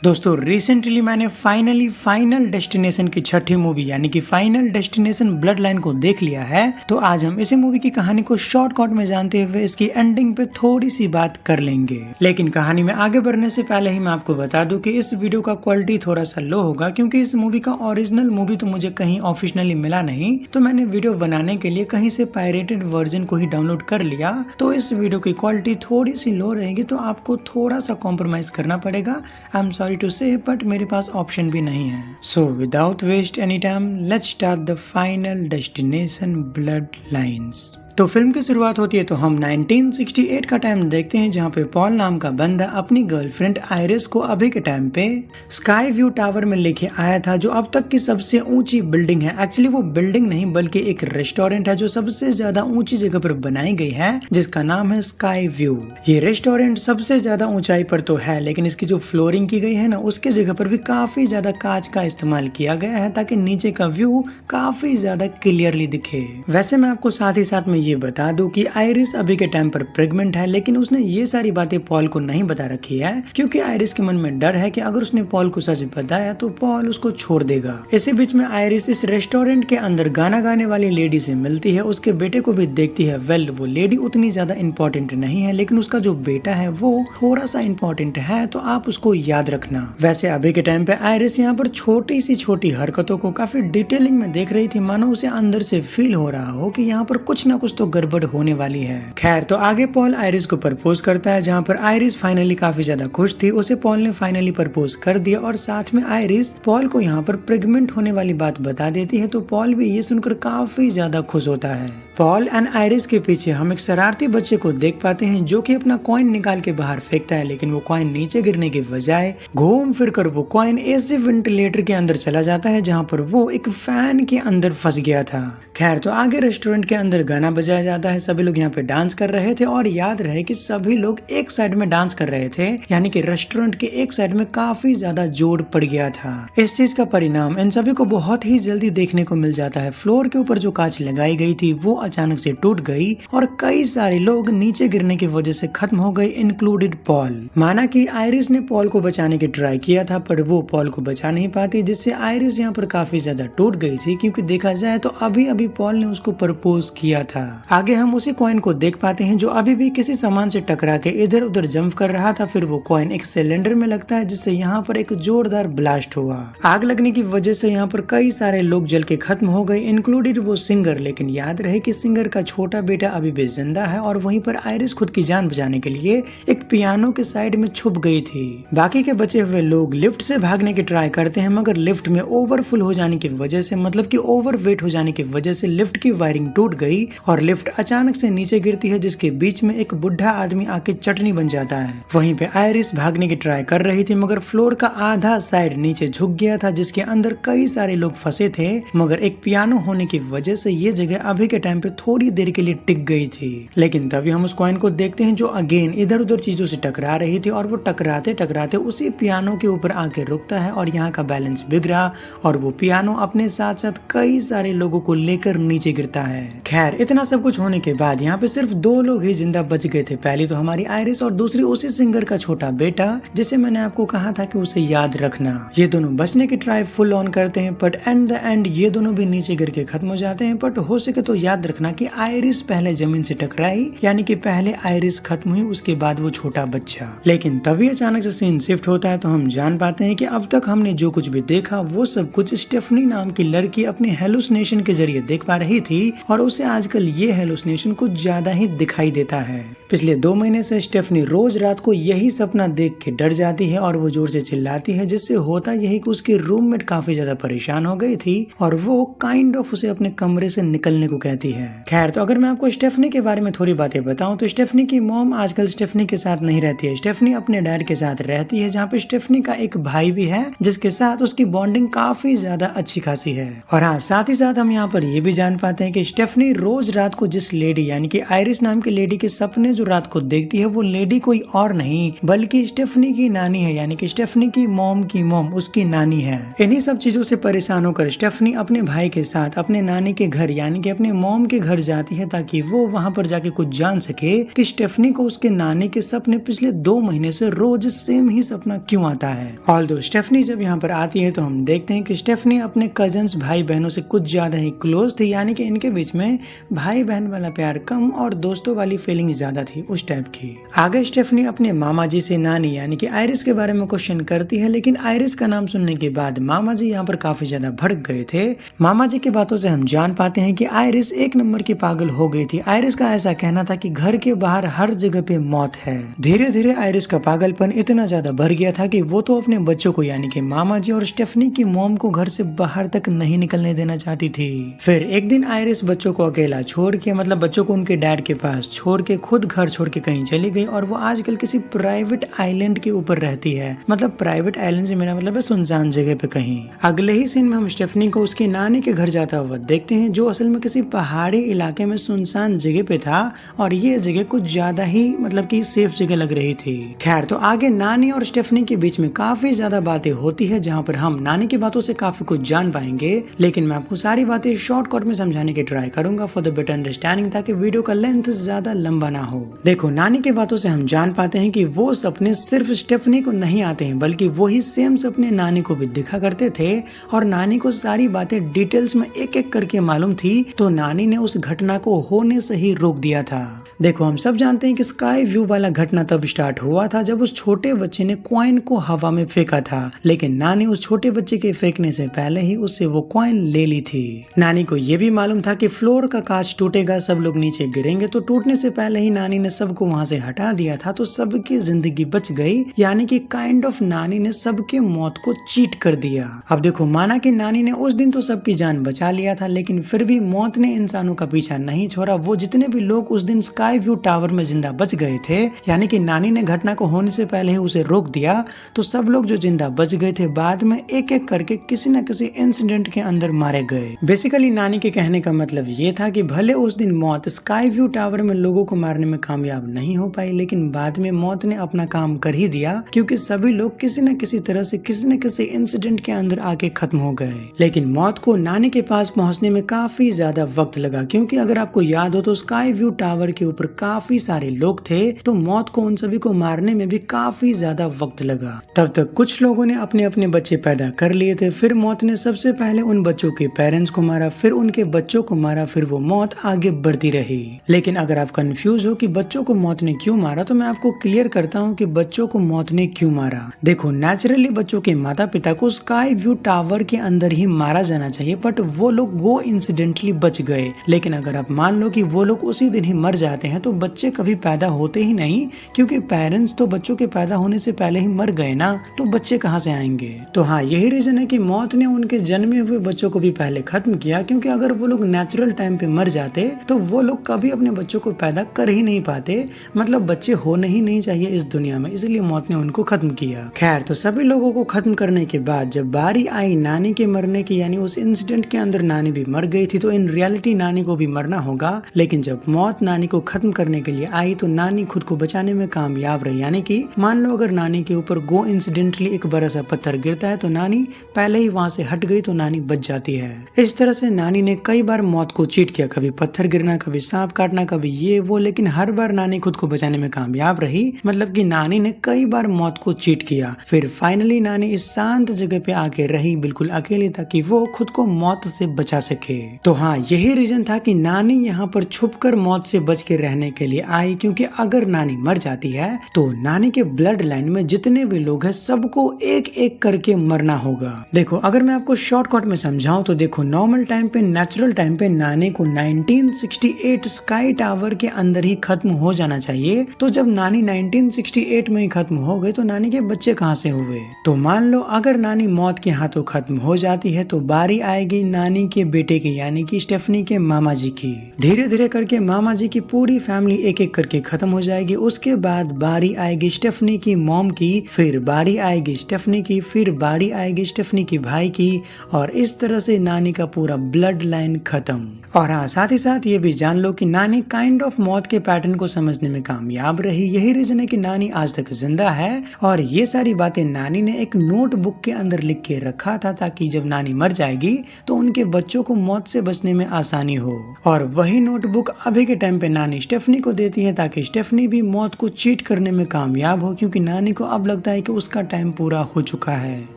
दोस्तों रिसेंटली मैंने final destination की छठी मूवी यानी कि फाइनल डेस्टिनेशन ब्लड लाइन को देख लिया है। तो आज हम इसी मूवी की कहानी को शॉर्टकट में जानते हुए इसकी एंडिंग पे थोड़ी सी बात कर लेंगे। लेकिन कहानी में आगे बढ़ने से पहले ही मैं आपको बता दूं कि इस वीडियो का क्वालिटी थोड़ा सा लो होगा, क्योंकि इस मूवी का ओरिजिनल मूवी तो मुझे कहीं ऑफिशियली मिला नहीं, तो मैंने वीडियो बनाने के लिए कहीं से पायरेटेड वर्जन को ही डाउनलोड कर लिया। तो इस वीडियो की क्वालिटी थोड़ी सी लो रहेगी, तो आपको थोड़ा सा कॉम्प्रोमाइज करना पड़ेगा। I am sorry to say, but मेरे पास ऑप्शन भी नहीं है। So without waste any time let's start the Final Destination Bloodlines. तो फिल्म की शुरुआत होती है तो हम 1968 का टाइम देखते हैं, जहाँ पे पॉल नाम का बंदा अपनी गर्लफ्रेंड आयरिस को अभी के टाइम पे स्काई व्यू टावर में लेके आया था, जो अब तक की सबसे ऊंची बिल्डिंग है। एक्चुअली वो बिल्डिंग नहीं बल्कि एक रेस्टोरेंट है जो सबसे ज्यादा ऊंची जगह पर बनाई गई है, जिसका नाम है स्काई व्यू। ये रेस्टोरेंट सबसे ज्यादा ऊंचाई पर तो है, लेकिन इसकी जो फ्लोरिंग की गई है ना, उसके जगह पर भी काफी ज्यादा कांच का इस्तेमाल किया गया है, ताकि नीचे का व्यू काफी ज्यादा क्लियरली दिखे। वैसे मैं आपको साथ ही साथ में ये बता दूं कि आयरिस अभी के टाइम पर प्रेग्नेंट है, लेकिन उसने ये सारी बातें पॉल को नहीं बता रखी है, क्योंकि आयरिस के मन में डर है कि अगर उसने पॉल को सच बताया तो पॉल उसको छोड़ देगा। इसी बीच में आयरिस इस रेस्टोरेंट के अंदर गाना गाने वाली लेडी से मिलती है, उसके बेटे को भी देखती है। वेल, वो लेडी उतनी ज्यादा इंपॉर्टेंट नहीं है, लेकिन उसका जो बेटा है वो थोड़ा सा इंपॉर्टेंट है, तो आप उसको याद रखना। वैसे अभी के टाइम पे आयरिस यहाँ पर छोटी सी छोटी हरकतों को काफी डिटेलिंग में देख रही थी, मानो उसे अंदर से फील हो रहा हो कि यहाँ पर कुछ ना कुछ तो गड़बड़ होने वाली है। खैर, तो आगे पॉल आयरिस को प्रपोज करता है, जहाँ पर आयरिस फाइनली काफी ज्यादा खुश थी। उसे पॉल ने फाइनली प्रपोज कर दिया, और साथ में आयरिस पॉल को यहाँ पर प्रेग्नेंट होने वाली बात बता देती है, तो पॉल भी ये सुनकर काफी ज्यादा खुश होता है। पॉल एंड आयरिस के पीछे हम एक शरारती बच्चे को देख पाते हैं, जो कि अपना कॉइन निकाल के बाहर फेंकता है, लेकिन वो कॉइन नीचे गिरने के बजाय घूम फिर कर वो कॉइन एसी वेंटिलेटर के अंदर चला जाता है, जहाँ पर वो एक फैन के अंदर फंस गया था। खैर, तो आगे रेस्टोरेंट के अंदर गाना बजाया जाता है, सभी लोग यहाँ पे डांस कर रहे थे, और याद रहे कि सभी लोग एक साइड में डांस कर रहे थे, यानी कि रेस्टोरेंट के एक साइड में काफी ज्यादा जोर पड़ गया था। इस चीज का परिणाम इन सभी को बहुत ही जल्दी देखने को मिल जाता है। फ्लोर के ऊपर जो कांच लगाई गई थी वो अचानक से टूट गई, और कई सारे लोग नीचे गिरने की वजह से खत्म हो गए, इंक्लूडेड पॉल। माना कि आयरिस ने पॉल को बचाने की ट्राई किया था, पर वो पॉल को बचा नहीं पाती, जिससे आयरिस यहाँ पर काफी ज्यादा टूट गई थी, क्योंकि देखा जाए तो अभी अभी पॉल ने उसको प्रपोज किया था। आगे हम उसी कॉइन को देख पाते हैं, जो अभी भी किसी सामान से टकरा के इधर उधर जंप कर रहा था। फिर वो कॉइन एक सिलेंडर में लगता है, जिससे यहाँ पर एक जोरदार ब्लास्ट हुआ। आग लगने की वजह से यहाँ पर कई सारे लोग जल के खत्म हो गए, इंक्लूडेड वो सिंगर। लेकिन याद रहे कि सिंगर का छोटा बेटा अभी भी जिंदा है, और वहीं पर आयरिस खुद की जान बचाने के लिए एक पियानो के साइड में छुप गई थी। बाकी के बचे हुए लोग लिफ्ट से भागने की ट्राई करते हैं, मगर लिफ्ट में ओवरफुल हो जाने की वजह से, मतलब कि ओवरवेट हो जाने की वजह से लिफ्ट की वायरिंग टूट गई, और लिफ्ट अचानक से नीचे गिरती है, जिसके बीच में एक बुढ़ा आदमी आके चटनी बन जाता है। वहीं पे आयरिस भागने की ट्राई कर रही थी, मगर फ्लोर का आधा साइड नीचे झुक गया था, जिसके अंदर कई सारे लोग फंसे थे। मगर एक पियानो होने की वजह से ये जगह अभी के टाइम पे थोड़ी देर के लिए टिक गई थी। लेकिन तभी हम उस कॉइन को देखते हैं, जो अगेन इधर उधर चीजों से टकरा रही थी, और वो टकराते टकराते उसी पियानो के ऊपर आके रुकता है, और यहाँ का बैलेंस बिगड़ा, और वो पियानो अपने साथ साथ कई सारे लोगों को लेकर नीचे गिरता है। खैर, इतना सब कुछ होने के बाद यहाँ पे सिर्फ दो लोग ही जिंदा बच गए थे। पहली तो हमारी आयरिस, और दूसरी उसी सिंगर का छोटा बेटा, जिसे मैंने आपको कहा था कि उसे याद रखना। ये दोनों बचने की ट्राई फुल ऑन करते हैं, बट एंड द एंड ये दोनों भी नीचे गिर के खत्म हो जाते हैं। बट हो सके तो याद रखना कि आयरिस पहले जमीन से टकराई, यानी कि पहले आयरिस खत्म हुई, उसके बाद वो छोटा बच्चा। लेकिन तभी अचानक से सीन शिफ्ट होता है, तो हम जान पाते हैं कि अब तक हमने जो कुछ भी देखा वो सब कुछ स्टेफनी नाम की लड़की अपने हेलुसिनेशन के जरिए देख पा रही थी, और उसे आजकल ये हेलुसिनेशन कुछ ज्यादा ही दिखाई देता है। पिछले 2 महीने से स्टेफनी रोज रात को यही सपना देख के डर जाती है, और वो जोर से चिल्लाती है, जिससे होता यही कि उसकी रूममेट काफी ज्यादा परेशान हो गई थी, और वो काइंड ऑफ उसे अपने कमरे से निकलने को कहती है। खैर, तो अगर मैं आपको स्टेफनी के बारे में थोड़ी बातें बताऊं, तो स्टेफनी की मॉम आजकल स्टेफनी के साथ नहीं रहती है। स्टेफनी अपने डैड के साथ रहती है, जहाँ पे स्टेफनी का एक भाई भी है, जिसके साथ उसकी बॉन्डिंग काफी ज्यादा अच्छी खासी है। और हाँ, साथ ही साथ हम यहाँ पर ये भी जान पाते हैं कि स्टेफनी रोज रात रात को जिस लेडी यानी कि आयरिस नाम की लेडी के सपने जो रात को देखती है वो लेडी कोई और नहीं बल्कि स्टेफनी की नानी है, यानी कि स्टेफनी की मॉम उसकी नानी है। इन्हीं सब चीजों से परेशान होकर स्टेफनी अपने भाई के साथ अपने नानी के घर यानी कि अपने मॉम के घर जाती है ताकि वो वहाँ पर जाके कुछ जान सके कि स्टेफनी को उसके नानी के सपने पिछले 2 महीने से रोज सेम ही सपना क्यों आता है। ऑल्दो स्टेफनी जब यहाँ पर आती है तो हम देखते हैं कि स्टेफनी अपने कजन्स भाई बहनों से कुछ ज्यादा ही क्लोज थी, यानी कि इनके बीच में भाई बहन वाला प्यार कम और दोस्तों वाली फीलिंग ज्यादा थी उस टाइप की। आगे स्टेफनी अपने मामा जी से नानी यानी कि आयरिस के बारे में क्वेश्चन करती है, लेकिन आयरिस का नाम सुनने के बाद मामा जी यहाँ पर काफी ज्यादा भड़क गए थे। मामा जी की बातों से हम जान पाते हैं कि आयरिस एक नंबर की पागल हो गई थी। आयरिस का ऐसा कहना था कि घर के बाहर हर जगह पे मौत है। धीरे धीरे आयरिस का पागलपन इतना ज्यादा बढ़ गया था कि वो तो अपने बच्चों को यानी कि मामा जी और स्टेफनी की मॉम को घर से बाहर तक नहीं निकलने देना चाहती थी। फिर एक दिन आयरिस बच्चों को अकेला छोड़ के मतलब बच्चों को उनके डैड के पास छोड़ के खुद घर छोड़ के कहीं चली गई और वो आजकल किसी प्राइवेट आइलैंड के ऊपर रहती है। मतलब प्राइवेट आइलैंड से मेरा मतलब है सुनसान जगह पे कहीं। अगले ही सीन में हम स्टेफनी को उसकी नानी के घर जाता हुआ देखते हैं जो असल में किसी पहाड़ी इलाके में सुनसान जगह पे था और ये जगह कुछ ज्यादा ही मतलब की सेफ जगह लग रही थी। खैर तो आगे नानी और स्टेफनी के बीच में काफी ज्यादा बातें होती है जहाँ पर हम नानी की बातों से काफी कुछ जान पाएंगे, लेकिन मैं आपको सारी बातें शॉर्टकट में समझाने की ट्राई करूंगा फॉर द बेटर अंडरस्टैंडिंग ताकि वीडियो का लेंथ ज्यादा लंबा ना हो। देखो नानी की बातों से हम जान पाते हैं कि वो सपने सिर्फ स्टेफनी को नहीं आते हैं बल्कि वही सेम सपने नानी को भी दिखा करते थे और नानी को सारी बातें डिटेल्स में एक एक करके मालूम थी, तो नानी ने उस घटना को होने से ही रोक दिया था। देखो हम सब जानते हैं कि स्काई व्यू वाला घटना तब स्टार्ट हुआ था जब उस छोटे बच्चे ने कॉइन को हवा में फेंका था, लेकिन नानी उस छोटे बच्चे के फेंकने से पहले ही उससे वो कॉइन ले ली थी। नानी को ये भी मालूम था कि फ्लोर का कांच टूटेगा, सब लोग नीचे गिरेंगे, तो टूटने से पहले ही नानी ने सबको वहाँ से हटा दिया था, तो सबकी जिंदगी बच गई। यानी कि काइंड ऑफ नानी ने सबके मौत को चीट कर दिया। अब देखो माना कि नानी ने उस दिन तो सबकी जान बचा लिया था, लेकिन फिर भी मौत ने इंसानों का पीछा नहीं छोड़ा। वो जितने भी लोग उस दिन स्काई व्यू टावर में जिंदा बच गए थे, यानी कि नानी ने घटना को होने से पहले ही उसे रोक दिया, तो सब लोग जो जिंदा बच गए थे बाद में एक एक करके किसी न किसी इंसिडेंट के अंदर मारे गए। बेसिकली नानी के कहने का मतलब ये था कि भले उस दिन मौत स्काई व्यू टावर में लोगों को मारने में कामयाब नहीं हो पाई, लेकिन बाद में मौत ने अपना काम कर ही दिया, क्योंकि सभी लोग किसी न किसी तरह से किसी न किसी इंसिडेंट के अंदर आके खत्म हो गए। लेकिन मौत को नानी के पास पहुंचने में काफी ज्यादा वक्त लगा, क्योंकि अगर आपको याद हो तो स्काई व्यू टावर के ऊपर काफी सारे लोग थे, तो मौत को उन सभी को मारने में भी काफी ज्यादा वक्त लगा। तब तक कुछ लोगों ने अपने अपने बच्चे पैदा कर लिए थे, फिर मौत ने सबसे पहले उन बच्चों के पेरेंट्स को मारा, फिर उनके बच्चों को मारा, फिर वो मौत आगे बढ़ती रही। लेकिन अगर आप कंफ्यूज हो कि बच्चों को मौत ने क्यों मारा, तो मैं आपको क्लियर करता हूँ कि बच्चों को मौत ने क्यों मारा। देखो नेचुरली बच्चों के माता पिता को स्काई व्यू टावर के अंदर ही मारा जाना चाहिए, बट वो लोग वो इंसिडेंटली बच गए। लेकिन अगर आप मान लो कि वो लोग उसी दिन ही मर जाते हैं तो बच्चे कभी पैदा होते ही नहीं, क्योंकि पेरेंट्स तो बच्चों के पैदा होने से पहले ही मर गए ना, तो बच्चे कहाँ से आएंगे। तो हाँ यही रीजन है कि मौत ने उनके जन्मे हुए बच्चों को भी पहले खत्म किया, क्योंकि अगर वो लोग नेचुरल टाइम पे मर जाते तो वो लोग कभी अपने बच्चों को पैदा कर ही नहीं पाते, मतलब बच्चे होने ही नहीं चाहिए इस दुनिया में, इसलिए मौत ने उनको खत्म किया। खैर तो सभी लोगों को खत्म करने के बाद जब बारी आई नानी के मरने की, यानी उस इंसिडेंट के अंदर नानी भी मर गई थी, तो इन रियलिटी नानी को भी मरना होगा। लेकिन जब मौत नानी को खत्म करने के लिए आई तो नानी खुद को बचाने में कामयाब रही। यानी कि मान लो अगर नानी के ऊपर गो इंसिडेंटली एक बड़ा सा पत्थर गिरता है तो नानी पहले ही वहां से हट गई, तो नानी बच जाती है। इस तरह से नानी ने कई बार मौत को चीट किया, कभी पत्थर गिरना, कभी सांप काटना, कभी ये वो, लेकिन हर बार नानी खुद को बचाने में कामयाब रही। मतलब कि नानी ने कई बार मौत को चीट किया। फिर फाइनली नानी इस शांत जगह पे आके रही बिल्कुल अकेली, ताकि वो खुद को मौत से बचा सके। तो हाँ यही रीजन था कि नानी यहाँ पर छुपकर मौत से बच के रहने के लिए आई, क्योंकि अगर नानी मर जाती है तो नानी के ब्लड लाइन में जितने भी लोग हैं सबको एक एक करके मरना होगा। देखो अगर मैं आपको शॉर्टकट में समझाऊं तो देखो नॉर्मल टाइम पे नेचुरल टाइम पे नानी को 1968 स्काई टावर के अंदर ही खत्म हो जाना चाहिए। तो जब नानी 1968 में ही खत्म हो गई तो नानी के बच्चे कहाँ से हुए। तो मान लो अगर नानी मौत के हाथों खत्म हो जाती है तो बारी आएगी नानी के बेटे की, यानी कि स्टेफनी के मामा जी की। धीरे धीरे करके मामा जी की पूरी फैमिली एक एक करके खत्म हो जाएगी। उसके बाद बारी आएगी स्टेफनी की मॉम की, फिर बारी आएगी स्टेफनी की, फिर बारी आएगी स्टेफनी की भाई की, और इस तरह से नानी का पूरा ब्लड लाइन खत्म। और हाँ साथ साथ ही साथ ये भी जान लो कि नानी काइंड ऑफ मौत के पैटर्न को समझने में कामयाब रही। यही रीजन है कि नानी आज तक जिंदा है और ये सारी बातें नानी ने एक नोटबुक के अंदर लिख के रखा था ताकि जब नानी मर जाएगी तो उनके बच्चों को मौत से बचने में आसानी हो। और वही नोटबुक अभी के टाइम पे नानी स्टेफनी को देती है ताकि स्टेफनी भी मौत को चीट करने में कामयाब हो, क्योंकि नानी को अब लगता है कि उसका टाइम पूरा हो चुका है।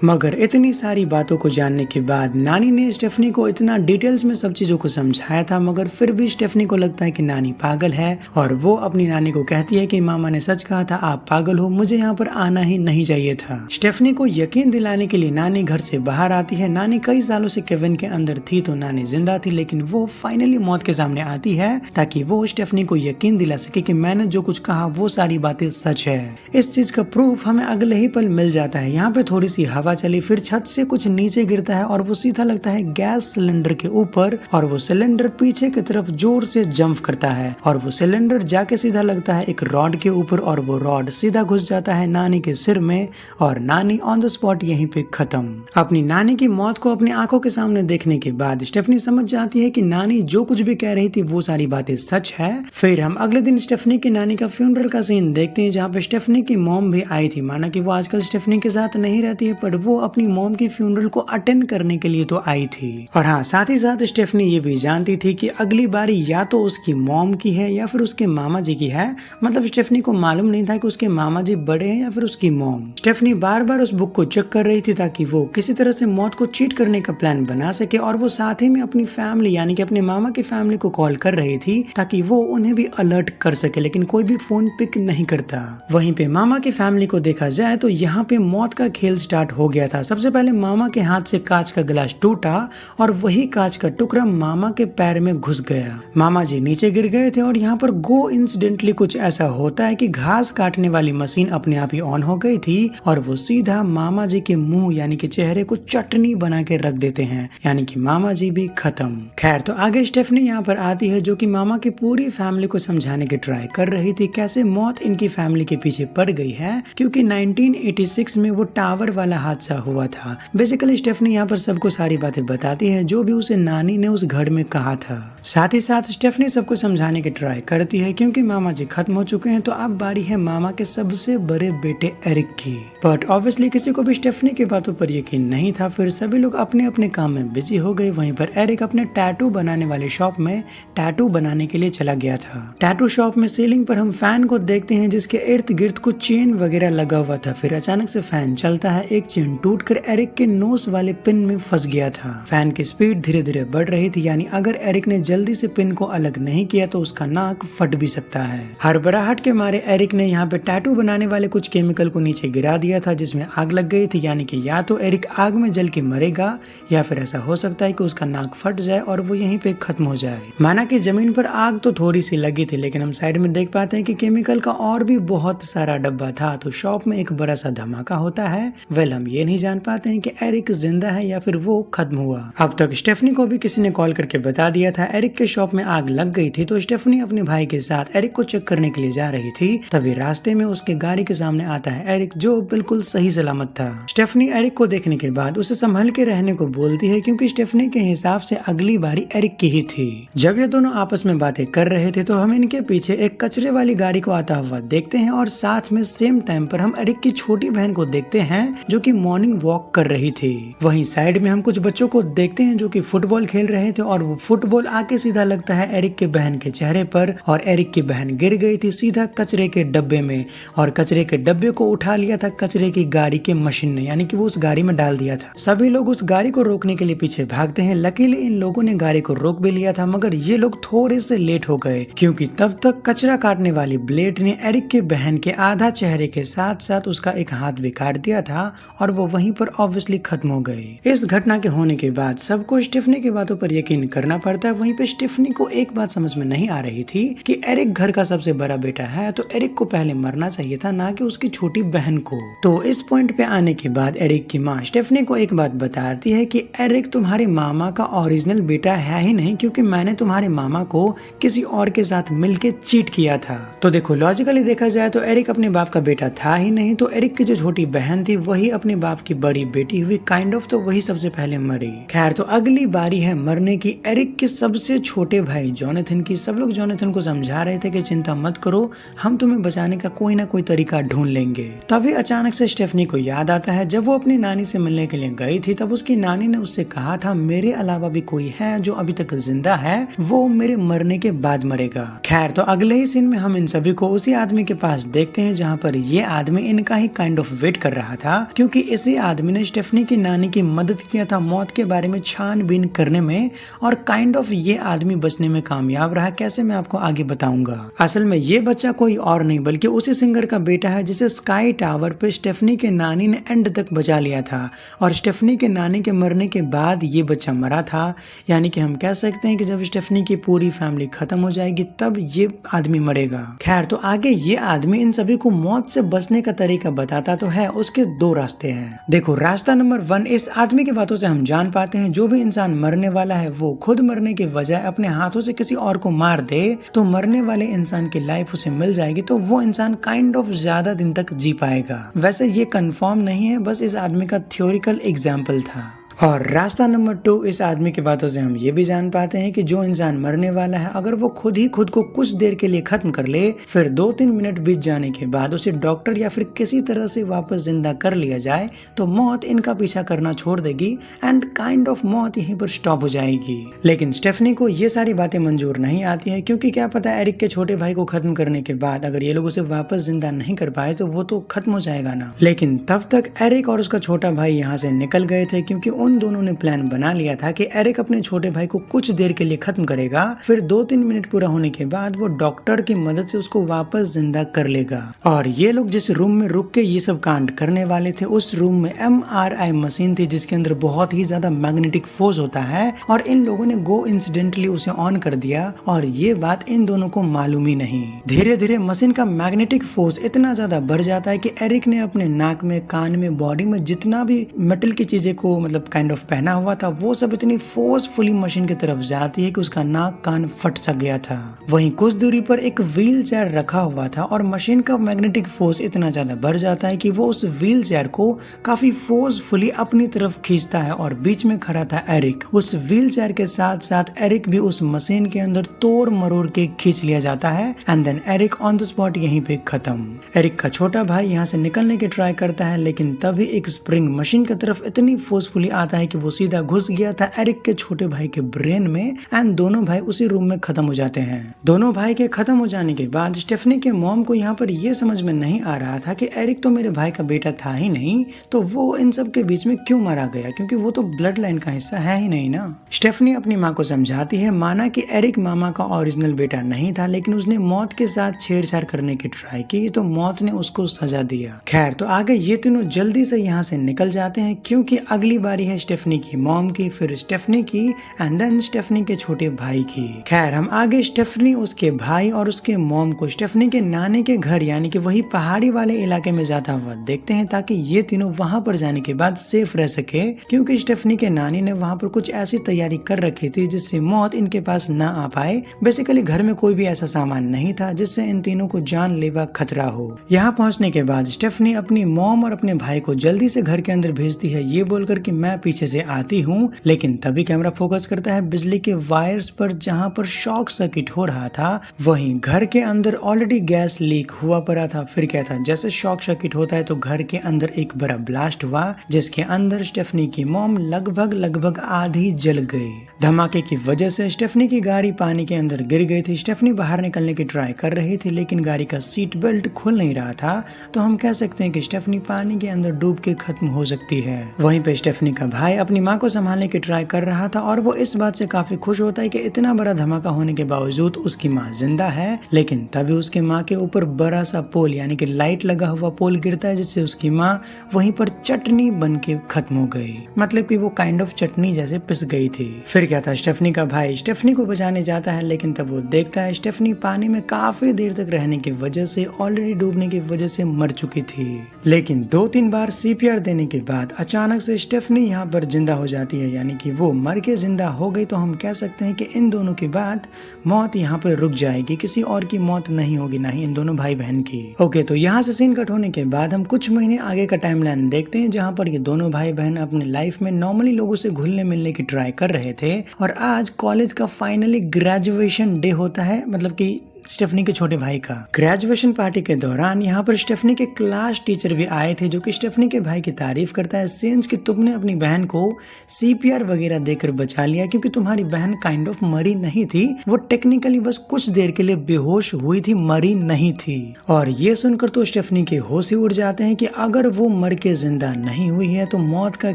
मगर इतनी सारी बातों को जानने के बाद नानी ने स्टेफनी को इतना डिटेल्स में सब चीजों को समझाया था, मगर फिर भी स्टेफनी को लगता है कि नानी पागल है और वो अपनी नानी को कहती है कि मामा ने सच कहा था, आप पागल हो, मुझे यहाँ पर आना ही नहीं चाहिए था। स्टेफनी को यकीन दिलाने के लिए नानी घर से बाहर आती है। नानी कई सालों से केविन के अंदर थी तो नानी जिंदा थी, लेकिन वो फाइनली मौत के सामने आती है ताकि वो स्टेफनी को यकीन दिला सके कि मैंने जो कुछ कहा वो सारी बातें सच है। इस चीज का प्रूफ हमें अगले ही पल मिल जाता है। यहाँ पे थोड़ी सी हवा चली, फिर छत से कुछ नीचे गिरता है और वो सीधा लगता है गैस सिलेंडर के ऊपर और वो सिलेंडर पीछे की तरफ जोर से जंप करता है और वो सिलेंडर जाके सीधा लगता है एक रॉड के ऊपर और वो रॉड सीधा घुस जाता है नानी के सिर में और नानी ऑन द स्पॉट यहीं पे खत्म। अपनी नानी की मौत को अपनी आंखों के सामने देखने के बाद स्टेफनी समझ जाती है कि नानी जो कुछ भी कह रही थी वो सारी बातें सच है। फिर हम अगले दिन स्टेफनी की नानी का फ्यूनरल का सीन देखते हैं जहाँ पे स्टेफनी की मॉम भी आई थी। माना कि वो आजकल स्टेफनी के साथ नहीं रहती है, पर वो अपनी मॉम की फ्यूनरल को अटेंड करने के लिए तो आई थी। और हाँ, साथ ही साथ स्टेफनी ये भी जानती थी कि अगली बारी या तो उसकी मॉम की है या फिर उसके मामा जी की है। मतलब स्टेफनी को मालूम नहीं था कि उसके मामा जी बड़े हैं या फिर उसकी मॉम। स्टेफनी बार बार उस बुक को चेक कर रही थी ताकि वो किसी तरह से मौत को चीट करने का प्लान बना सके और वो साथ ही में अपनी फैमिली यानी कि अपने मामा की फैमिली को कॉल कर रही थी ताकि वो उन्हें भी अलर्ट कर सके, लेकिन कोई भी फोन पिक नहीं करता। वहीं पे मामा की फैमिली को देखा जाए तो यहाँ पे मौत का खेल स्टार्ट हो गया था। सबसे पहले मामा के हाथ से कांच का गिलास टूटा और वही कांच का टुकड़ा मामा के पैर में घुस गया। मामा जी नीचे गिर गए थे और यहाँ पर गो इंसिडेंटली कुछ ऐसा होता है कि घास काटने वाली मशीन अपने आप ही ऑन हो गई थी और वो सीधा मामा जी के मुंह यानी कि चेहरे को चटनी बना के रख देते हैं, यानी कि मामा जी भी खत्म। खैर, तो आगे स्टेफनी यहाँ पर आती है जो कि मामा की पूरी फैमिली को समझाने की ट्राई कर रही थी कैसे मौत इनकी फैमिली के पीछे पड़ गई है, क्योंकि 1986 में वो टावर वाला हादसा हुआ था। बेसिकली स्टेफनी यहाँ पर सबको सारी बातें बताती है जो भी उसे नानी ने उस घर में कहा था। साथ ही साथ स्टेफनी सबको समझाने की ट्राई करती है क्योंकि मामा जी खत्म हो चुके हैं तो अब बारी है मामा के सबसे बड़े बेटे एरिक की। बट ऑब्वियसली किसी को भी स्टेफनी की बातों पर यकीन नहीं था। फिर सभी लोग अपने अपने काम में बिजी हो गए। वहीं पर एरिक अपने टैटू बनाने वाले शॉप में टैटू बनाने के लिए चला गया था। टैटू शॉप में सीलिंग पर हम फैन को देखते हैं जिसके इर्द गिर्द कुछ चेन वगैरह लगा हुआ था। फिर अचानक से फैन चलता है, एक चेन टूटकर एरिक के नोस वाले पिन में फंस गया था। फैन की स्पीड धीरे धीरे बढ़ रही थी, यानी अगर एरिक ने जल्दी से पिन को अलग नहीं किया तो उसका नाक फट भी सकता है। हड़बड़ाहट के मारे एरिक ने यहाँ पे टैटू बनाने वाले कुछ केमिकल को नीचे गिरा दिया था जिसमें आग लग गई थी, यानी कि या तो एरिक आग में जल के मरेगा या फिर ऐसा हो सकता है कि उसका नाक फट जाए और वो यहीं पे खत्म हो जाए। माना कि जमीन पर आग तो थोड़ी सी लगी थी, लेकिन हम साइड में देख पाते हैं कि केमिकल का और भी बहुत सारा डब्बा था, तो शॉप में एक बड़ा सा धमाका होता है। वेल, हम ये नहीं जान पाते हैं कि एरिक जिंदा है या फिर वो खत्म हुआ। अब तक स्टेफनी को भी किसी ने कॉल करके बता दिया था एरिक के शॉप में आग लग गई थी, तो स्टेफनी अपने भाई के साथ एरिक को चेक करने के लिए जा रही थी। तभी रास्ते में उसके गाड़ी के सामने आता है एरिक, जो बिल्कुल सही सलामत था। स्टेफनी एरिक को देखने के बाद उसे संभल के रहने को बोलती है क्योंकि स्टेफनी के हिसाब से अगली बारी एरिक की ही थी। जब ये दोनों आपस में बातें कर रहे थे तो हम इनके पीछे एक कचरे वाली गाड़ी को आता हुआ देखते हैं और साथ में सेम टाइम पर हम एरिक की छोटी बहन को देखते हैं जो कि मॉर्निंग वॉक कर रही थी। वहीं साइड में हम कुछ बच्चों को देखते हैं जो कि फुटबॉल खेल रहे थे और वो फुटबॉल आके सीधा लगता है एरिक के बहन के चेहरे पर और एरिक की बहन गिर गई थी सीधा कचरे के डब्बे में और कचरे के डब्बे को उठा लिया था कचरे की गाड़ी के मशीन ने, यानी कि वो उस गाड़ी में डाल दिया था। सभी लोग उस गाड़ी को रोकने के लिए पीछे भागते हैं। लकीली इन लोगों ने गाड़ी को रोक भी लिया था, मगर ये लोग थोड़े से लेट हो गए क्योंकि तब तक कचरा काटने वाली ब्लेड ने एरिक के बहन के आधा चेहरे के साथ साथ उसका एक हाथ भी काट दिया था और वो वहीं पर ऑब्वियसली खत्म हो गई। इस घटना के होने के बाद सबको स्टीफनी की बातों पर यकीन करना पड़ता है। वहीं पे स्टीफनी को एक बात समझ में नहीं आ रही थी कि एरिक घर का सबसे बड़ा बेटा है तो एरिक को पहले मरना चाहिए था, ना कि उसकी छोटी बहन को। तो इस पॉइंट पे आने के बाद एरिक की माँ स्टीफनी को एक बात बताती है कि एरिक तुम्हारे मामा का ओरिजिनल बेटा है ही नहीं, क्योंकि मैंने तुम्हारे मामा को किसी और के साथ मिलके चीट किया था। तो देखो लॉजिकली देखा जाए तो एरिक अपने बाप का बेटा था ही नहीं, तो एरिक की जो छोटी बहन थी वही अपने बाप की बड़ी बेटी हुई, काइंड ऑफ, तो वही सबसे पहले मरी। खैर, तो अगली बारी है मरने की। एरिक के सबसे से छोटे भाई जोनाथन की सब लोग जोनाथन को समझा रहे थे कि चिंता मत करो, हम तुम्हें बचाने का कोई ना कोई तरीका ढूंढ लेंगे। तभी अचानक से स्टेफनी को याद आता है जब वो अपनी नानी से मिलने के लिए गई थी, तब उसकी नानी ने उससे कहा था मेरे अलावा भी कोई है जो अभी तक जिंदा है, वो मेरे मरने के बाद मरेगा। खैर, तो अगले ही सीन में हम इन सभी को उसी आदमी के पास देखते हैं जहाँ पर ये आदमी इनका ही काइंड ऑफ वेट कर रहा था, क्योंकि इसी आदमी ने स्टेफनी की नानी की मदद किया था मौत के बारे में छानबीन करने में, और काइंड ऑफ ये आदमी बचने में कामयाब रहा। कैसे, मैं आपको आगे बताऊंगा। असल में ये बच्चा कोई और नहीं बल्कि उसी सिंगर का बेटा है जिसे स्काई टावर पे स्टेफनी के नानी ने एंड तक बचा लिया था, और स्टेफनी के नानी के मरने के बाद ये बच्चा मरा था। यानी कि हम कह सकते हैं कि जब स्टेफनी की पूरी फैमिली खत्म हो जाएगी तब ये आदमी मरेगा। खैर, तो आगे ये आदमी इन सभी को मौत से बचने का तरीका बताता तो है। उसके दो रास्ते हैं। देखो, रास्ता नंबर 1, इस आदमी की बातों से हम जान पाते हैं जो भी इंसान मरने वाला है वो खुद मरने के बजाय अपने हाथों से किसी और को मार दे तो मरने वाले इंसान की लाइफ उसे मिल जाएगी, तो वो इंसान काइंड ऑफ ज्यादा दिन तक जी पाएगा। वैसे ये कंफर्म नहीं है, बस इस आदमी का थ्योरिकल एग्जाम्पल था। और रास्ता नंबर 2, इस आदमी की बातों से हम ये भी जान पाते हैं कि जो इंसान मरने वाला है अगर वो खुद ही खुद को कुछ देर के लिए खत्म कर ले, फिर 2-3 मिनट बीत जाने के बाद उसे डॉक्टर या फिर किसी तरह से वापस जिंदा कर लिया जाए तो मौत इनका पीछा करना छोड़ देगी एंड काइंड ऑफ मौत यहीं पर स्टॉप हो जाएगी। लेकिन स्टेफनी को ये सारी बातें मंजूर नहीं आती है, क्योंकि क्या पता एरिक के छोटे भाई को खत्म करने के बाद अगर ये लोग उसे वापस जिंदा नहीं कर पाए तो वो तो खत्म हो जाएगा ना। लेकिन तब तक एरिक और उसका छोटा भाई यहाँ से निकल गए थे, क्योंकि उन दोनों ने प्लान बना लिया था कि एरिक अपने छोटे भाई को कुछ देर के लिए खत्म करेगा, फिर 2-3 मिनट पूरा होने के बाद वो डॉक्टर की मदद से उसको वापस जिंदा कर लेगा। और ये लोग जिस रूम में रुक के ये सब कांड करने वाले थे उस रूम में MRI मशीन थी जिसके अंदर बहुत ही ज्यादा मैग्नेटिक फोर्स होता है, और इन लोगों ने गो इंसिडेंटली उसे ऑन कर दिया और ये बात इन दोनों को मालूम ही नहीं। धीरे धीरे मशीन का मैग्नेटिक फोर्स इतना ज्यादा बढ़ जाता है कि एरिक ने अपने नाक में, कान में, बॉडी में जितना भी मेटल की चीजें को मतलब काइंड ऑफ पहना हुआ था वो सब इतनी फोर्सफुली मशीन की तरफ जाती है कि उसका नाक कान फट सा गया था। वहीं कुछ दूरी पर एक व्हील चेयर रखा हुआ था और मशीन का मैग्नेटिक फोर्स इतना ज्यादा बढ़ जाता है कि वो उस व्हील चेयर को काफी फोर्सफुली अपनी तरफ खींचता है, और बीच में खड़ा था एरिक। उस व्हील चेयर के साथ साथ एरिक भी उस मशीन के अंदर तोड़ मरोड़ के खींच लिया जाता है and then Eric on the spot यहीं पे खत्म। एरिक का छोटा भाई यहाँ से निकलने की ट्राई करता है, लेकिन तभी एक स्प्रिंग मशीन की तरफ इतनी फोर्सफुली आता है कि वो सीधा घुस गया था एरिक के छोटे भाई के ब्रेन में एंड दोनों भाई उसी रूम में खत्म हो जाते हैं। दोनों भाई के खत्म हो जाने के बाद स्टेफनी के मॉम को यहाँ पर ये समझ में नहीं आ रहा था कि एरिक तो मेरे भाई का बेटा था ही नहीं, तो वो इन सब के बीच में क्यों मारा गया, क्योंकि वो तो ब्लड लाइन का हिस्सा है ही नहीं ना। स्टेफनी अपनी माँ को समझाती है, माना कि एरिक मामा का ओरिजिनल बेटा नहीं था, लेकिन उसने मौत के साथ छेड़छाड़ करने की ट्राई की तो मौत ने उसको सजा दिया। खैर, तो आगे ये तीनों जल्दी से यहाँ से निकल जाते हैं, क्योंकि अगली बारी है स्टेफनी की मॉम की, फिर स्टेफनी की एंड देन स्टेफनी के छोटे भाई की। खैर, हम आगे स्टेफनी, उसके भाई और उसके मॉम को स्टेफनी के नानी के घर यानी कि वही पहाड़ी वाले इलाके में जाता हुआ देखते हैं, ताकि ये तीनों वहां पर जाने के बाद सेफ रह सके, क्योंकि स्टेफनी के नानी ने वहां पर कुछ ऐसी तैयारी कर रखी थी जिससे मौत इनके पास ना आ पाए। बेसिकली घर में कोई भी ऐसा सामान नहीं था जिससे इन तीनों को जानलेवा खतरा हो। यहाँ पहुंचने के बाद स्टेफनी अपनी मॉम और अपने भाई को जल्दी से घर के अंदर भेजती है, ये बोलकर कि मैं पीछे से आती हूँ। लेकिन तभी कैमरा फोकस करता है बिजली के वायर्स पर, जहाँ पर शॉक सर्किट हो रहा था। वहीं घर के अंदर ऑलरेडी गैस लीक हुआ पड़ा था। फिर क्या था, जैसे शॉक सर्किट होता है तो घर के अंदर एक बड़ा ब्लास्ट हुआ, जिसके अंदर स्टेफनी की मॉम लगभग आधी जल गई। धमाके की वजह से स्टेफनी की गाड़ी पानी के अंदर गिर गई थी। स्टेफनी बाहर निकलने की ट्राई कर रही थी, लेकिन गाड़ी का सीट बेल्ट खुल नहीं रहा था, तो हम कह सकते हैं कि स्टेफनी पानी के अंदर डूब के खत्म हो सकती है। वहीं पे स्टेफनी का भाई अपनी माँ को संभालने की ट्राई कर रहा था, और वो इस बात से काफी खुश होता है कि इतना बड़ा धमाका होने के बावजूद उसकी माँ जिंदा है। लेकिन तभी उसके माँ के ऊपर बड़ा सा पोल यानी कि लाइट लगा हुआ पोल गिरता है, जिससे उसकी माँ वहीं पर चटनी बन के खत्म हो गई। मतलब कि वो काइंड ऑफ चटनी जैसे पिस गई थी। फिर क्या था, स्टेफनी का भाई स्टेफनी को बचाने जाता है, लेकिन तब वो देखता है स्टेफनी पानी में काफी देर तक रहने की वजह से, ऑलरेडी डूबने की वजह से मर चुकी थी। लेकिन 2-3 बार CPR देने के बाद अचानक से स्टेफनी यहाँ यहाँ पर जिंदा हो जाती है, यानी कि वो मर के जिंदा हो गई, तो हम कह सकते हैं कि इन दोनों के बाद मौत यहाँ पर रुक जाएगी, किसी और की मौत नहीं होगी, ना ही इन दोनों भाई बहन की। ओके, तो यहाँ से सीन कट होने के बाद हम कुछ महीने आगे का टाइमलाइन देखते हैं, जहाँ पर ये दोनों भाई बहन अपने लाइफ में नॉर्मली लोगों से घुलने मिलने की ट्राई कर रहे थे। और आज कॉलेज का फाइनली ग्रेजुएशन डे होता है, मतलब कि स्टेफनी के छोटे भाई का। ग्रेजुएशन पार्टी के दौरान यहाँ पर स्टेफनी के क्लास टीचर भी आए थे, जो कि स्टेफनी के भाई की तारीफ करता है, सेंस कि तुमने अपनी बहन को सीपीआर वगैरह देकर बचा लिया, क्योंकि तुम्हारी बहन काइंड ऑफ मरी नहीं थी, वो टेक्निकली बस कुछ देर के लिए बेहोश हुई थी, मरी नहीं थी। और ये सुनकर तो स्टेफनी के होश ही उड़ जाते हैं कि अगर वो मर के जिंदा नहीं हुई है तो मौत का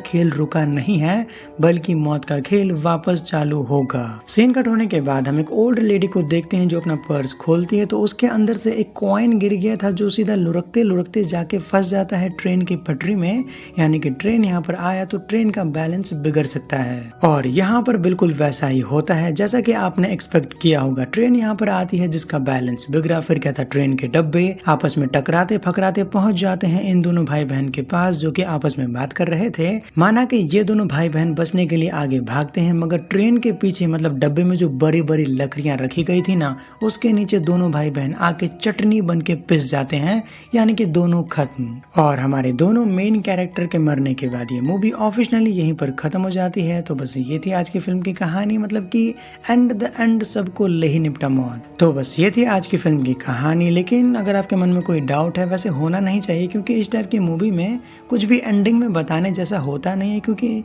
खेल रुका नहीं है, बल्कि मौत का खेल वापस चालू होगा। सीन कट होने के बाद हम एक ओल्ड लेडी को देखते हैं जो अपना पर्स खोलती है, तो उसके अंदर से एक कॉइन गिर गया था, जो सीधा लुढ़कते लुढ़कते जाके फंस जाता है ट्रेन की पटरी में, यानी कि ट्रेन यहाँ पर आया तो ट्रेन का बैलेंस बिगड़ सकता है। और यहाँ पर बिल्कुल वैसा ही होता है जैसा कि आपने एक्सपेक्ट किया होगा। ट्रेन यहाँ पर आती है जिसका बैलेंस बिगड़ा, फिर क्या था, ट्रेन के डब्बे आपस में टकराते फकराते पहुंच जाते हैं इन दोनों भाई बहन के पास, जो कि आपस में बात कर रहे थे। माना कि ये दोनों भाई बहन बचने के लिए आगे भागते हैं, मगर ट्रेन के पीछे मतलब डब्बे में जो बड़ी बड़ी लकड़ियां रखी गई थी ना, उसके नीचे दोनों भाई बहन आके चटनी बन के पिस जाते हैं, यानी कि दोनों खत्म। और हमारे दोनों मेन कैरेक्टर के मरने के बाद ये मूवी ऑफिशियली यहीं पर खत्म हो जाती है। तो बस ये थी आज की फिल्म की कहानी, मतलब कि एंड द एंड सबको ले ही निपटा मौत। तो बस ये थी आज की फिल्म की कहानी। लेकिन अगर आपके मन में कोई डाउट है, वैसे होना नहीं चाहिए, क्योंकि इस टाइप की मूवी में कुछ भी एंडिंग में बताने जैसा होता नहीं है, क्योंकि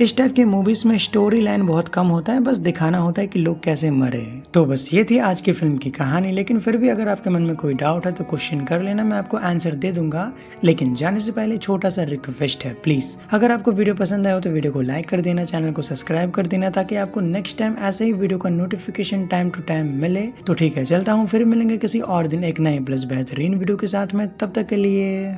इस टाइप की मूवीज में स्टोरी लाइन बहुत कम होता है, बस दिखाना होता है कि लोग कैसे मरे। तो बस ये थी आज की फिल्म की कहानी। लेकिन फिर भी अगर आपके मन में कोई डाउट है तो क्वेश्चन कर लेना, मैं आपको आंसर दे दूंगा। लेकिन जाने से पहले छोटा सा रिक्वेस्ट है, प्लीज अगर आपको वीडियो पसंद आया हो तो वीडियो को लाइक कर देना, चैनल को सब्सक्राइब कर देना, ताकि आपको नेक्स्ट टाइम ऐसे ही वीडियो का नोटिफिकेशन टाइम टू टाइम मिले। तो ठीक है, चलता हूँ, फिर मिलेंगे किसी और दिन एक नए प्लस बेहतरीन वीडियो के साथ में। तब तक के लिए